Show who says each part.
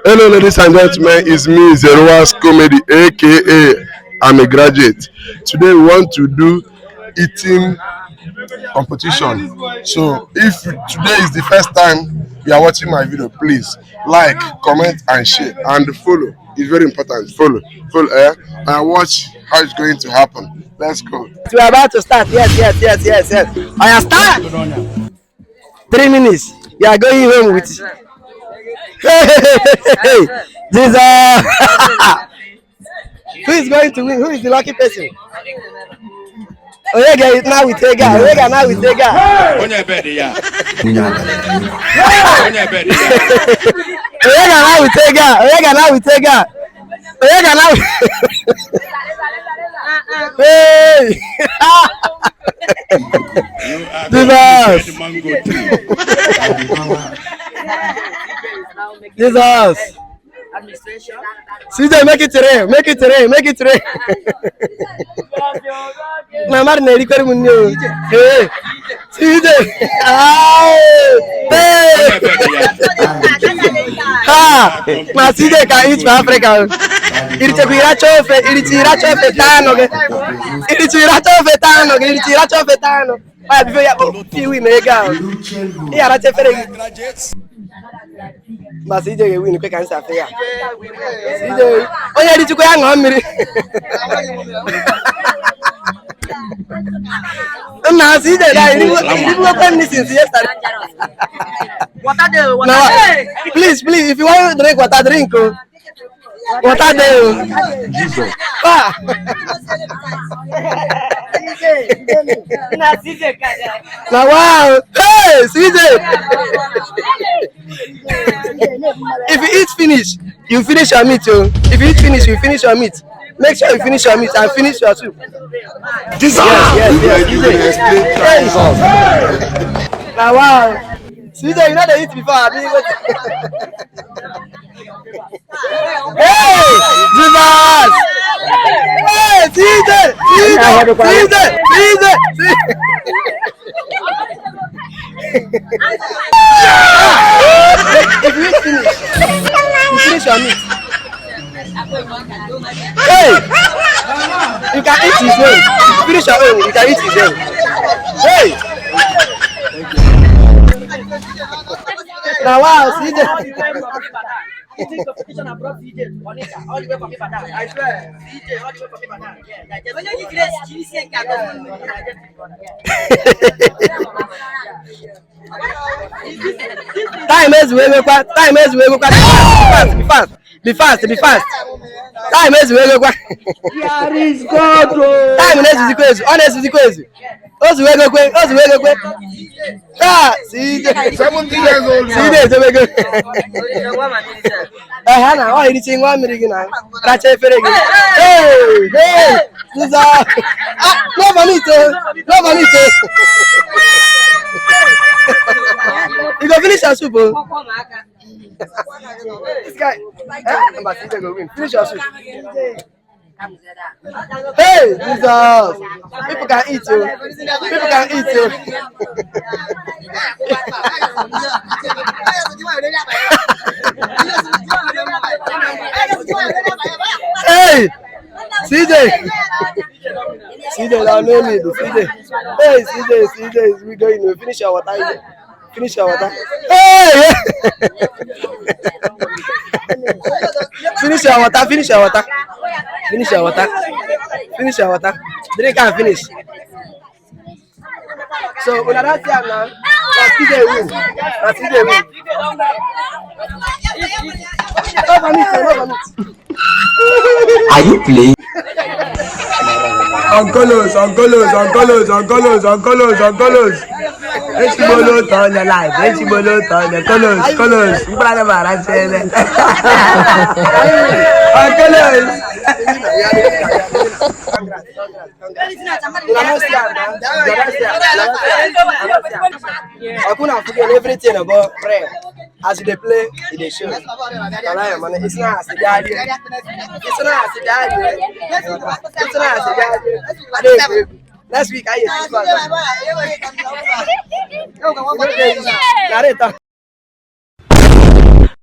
Speaker 1: Hello, ladies and gentlemen. It's me, Zeroas Comedy, aka I'm a graduate. Today we want to do eating competition. So, if today is the first time you are watching my video, please like, comment, and share, and follow. It's very important. Follow, and watch how it's going to happen. Let's go.
Speaker 2: We are about to start. Yes. I start. 3 minutes. You are going home with. Jesus. Who is going to win? Who is the lucky person? Oyega is now with Ega. Oyega now with Ega. Oyega now with Ega. Oyega now with Ega. Oyega now. Hey. Jesus. CJ, make it rain. Make it rain. Make it rain. Namar neri kari munyo. Hey, CJ. Hey. Ha. Ma CJ ka each Africa. Irichira chofe. Irichira chofe tano. Irichira chofe tano. Ah, before you piwi mega. Iya rachefere. Ma CJ win quick answer fair. CJ. Oh yeah, did you go hang on me? Nah, CJ, you didn't open this since yesterday. Water. No, please, if you want to drink water, drink. Water there. Jesus. Ah. Now wow. Hey, CJ. If you eat finish, you finish your meat. If you eat finish, you finish your meat. Make sure you finish your meat and finish your soup.
Speaker 1: Jesus.
Speaker 2: Yes. Now wow. CJ, you know they eat before. Hey, Jesus! Hey, CJ! If you finish, you finish your meat. Hey! You can eat his own. If you finish your own, you can eat his own. Hey! Now wow, CJ! Eating competition abroad CJ Monica all the way from Ibadan. I swear CJ all the way from Ibadan. Yeah, when you get GC time is be fast. Time is Here is God. Time is equals. Ah, CJ
Speaker 1: 70 years old.
Speaker 2: Hana, why you saying 1 minute now? That's a fair game. Hey, this no money. You go finish your soup. This guy, go win. Finish your soup. Hey, Jesus! People can eat you. Hey, CJ, now no need CJ. Hey, CJ, we going to finish our water. Hey! Finish your water. Drink and finish. So when I see now, CJ win.
Speaker 3: Are you playing?
Speaker 4: Uncolos. Echibolo turn your life. Turn your colors. You brother man, Uncolos.
Speaker 2: I forget everything about prayer. As they play, they show. It's not as a Last week I used to